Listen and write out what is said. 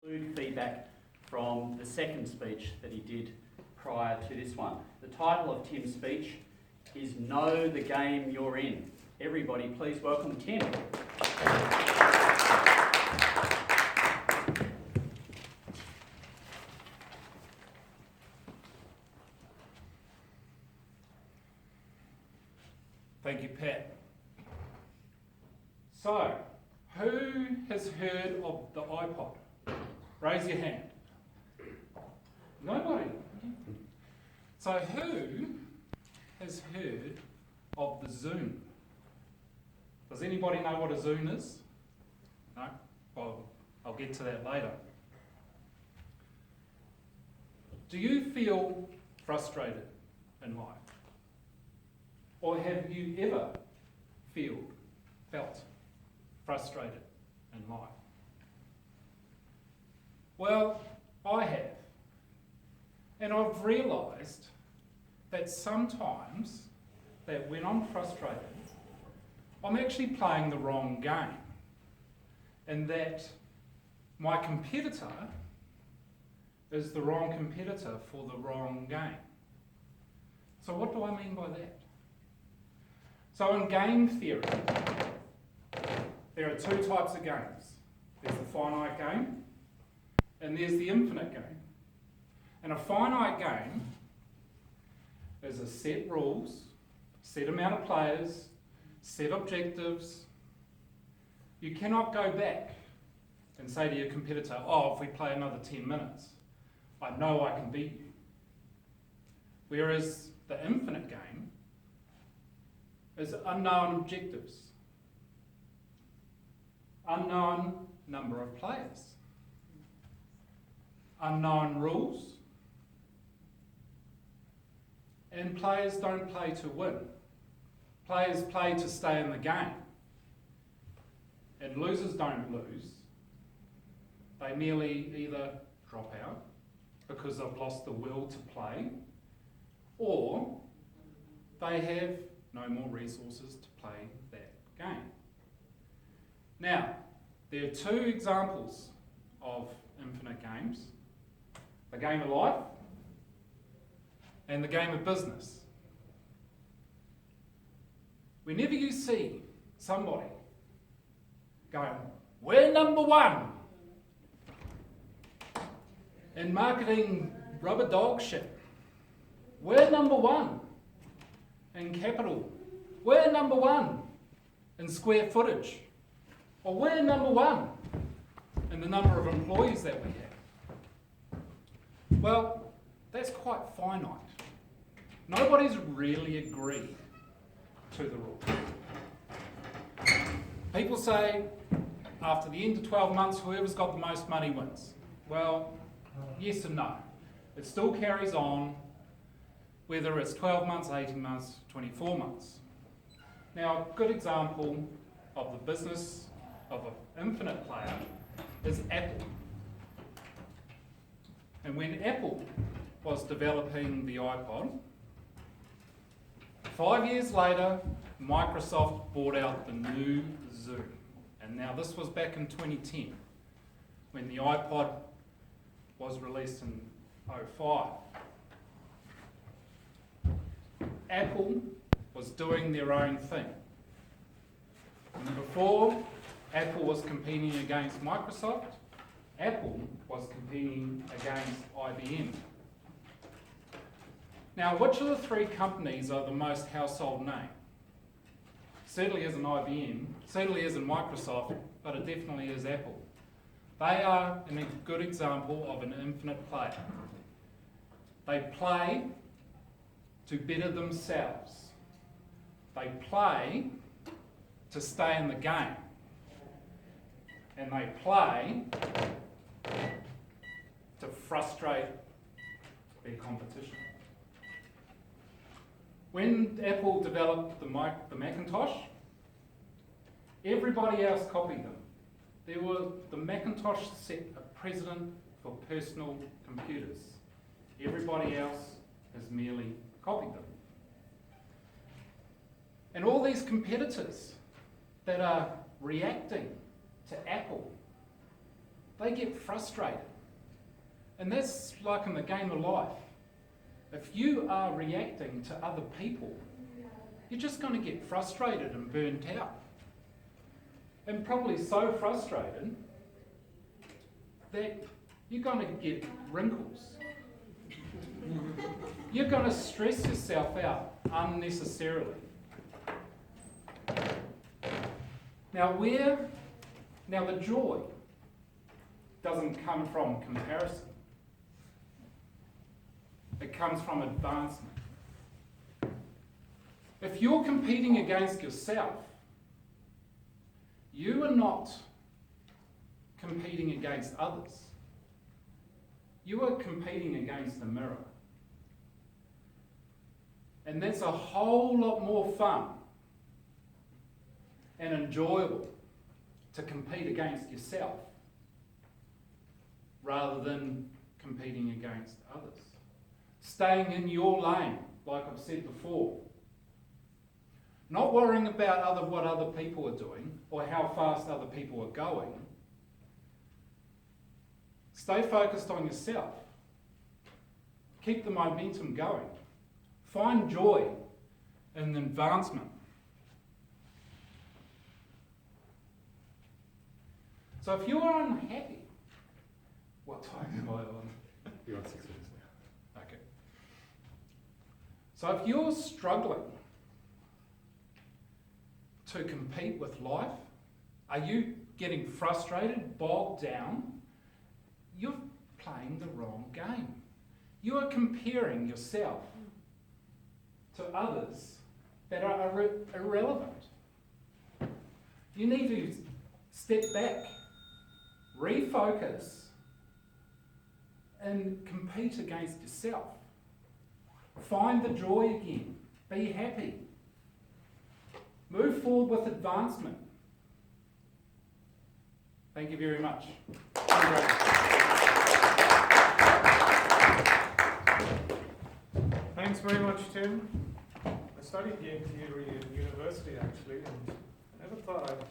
include feedback from the second speech that he did prior to this one. The title of Tim's speech is Know the Game You're In. Everybody, please welcome Tim. Thank you, Pat. So, who has heard of the iPod? Raise your hand. Nobody. So, who has heard of the Zune? Does anybody know what a Zune is? No? Well, I'll get to that later. Do you feel frustrated in life? Or have you ever felt frustrated in life? Well, I have. And I've realised that sometimes that when I'm frustrated, I'm actually playing the wrong game. And that my competitor is the wrong competitor for the wrong game. So what do I mean by that? So in game theory, there are two types of games. There's the finite game, and there's the infinite game. And a finite game is a set rules, set amount of players, set objectives. You cannot go back and say to your competitor, oh, if we play another 10 minutes, I know I can beat you. Whereas the infinite game is unknown objectives, unknown number of players, unknown rules, and players don't play to win. Players play to stay in the game. And losers don't lose. They merely either drop out because they've lost the will to play, or they have no more resources to play that game. Now, there are two examples of infinite games. The game of life and the game of business. Whenever you see somebody going, we're number one in marketing rubber dog shit, we're number one in capital, we're number one in square footage, or we're number one in the number of employees that we have. Well, that's quite finite. Nobody's really agreed to the rule. People say after the end of 12 months, whoever's got the most money wins. Well, yes and no. It still carries on, whether it's 12 months, 18 months, 24 months. Now, a good example of the business of an infinite player is Apple. And when Apple was developing the iPod, 5 years later, Microsoft bought out the new Zune. And now this was back in 2010, when the iPod was released in 2005. Apple was doing their own thing. And before Apple was competing against Microsoft, Apple was competing against IBM. Now, which of the three companies are the most household name? Certainly isn't IBM, certainly isn't Microsoft, but it definitely is Apple. They are a good example of an infinite player. They play to better themselves. They play to stay in the game. And they play to frustrate their competition. When Apple developed the Macintosh, everybody else copied them. The Macintosh set a precedent for personal computers. Everybody else has merely copied them. And all these competitors that are reacting to Apple, they get frustrated. And that's like in the game of life. If you are reacting to other people, you're just going to get frustrated and burnt out. And probably so frustrated that you're going to get wrinkles. You're going to stress yourself out unnecessarily. Now the joy doesn't come from comparison. It comes from advancement. If you're competing against yourself, you are not competing against others. You are competing against the mirror. And that's a whole lot more fun and enjoyable to compete against yourself rather than competing against others. Staying in your lane, like I've said before. Not worrying about what other people are doing or how fast other people are going. Stay focused on yourself. Keep the momentum going. Find joy in advancement. So if you're unhappy, what time am I on? You're on 6 minutes now. Okay. So if you're struggling to compete with life, are you getting frustrated, bogged down? You're playing the wrong game. You are comparing yourself to others that are irrelevant. You need to step back, refocus, and compete against yourself. Find the joy again. Be happy. Move forward with advancement. Thank you very much. Thanks very much, Tim. I studied game theory in university actually, and I never thought I'd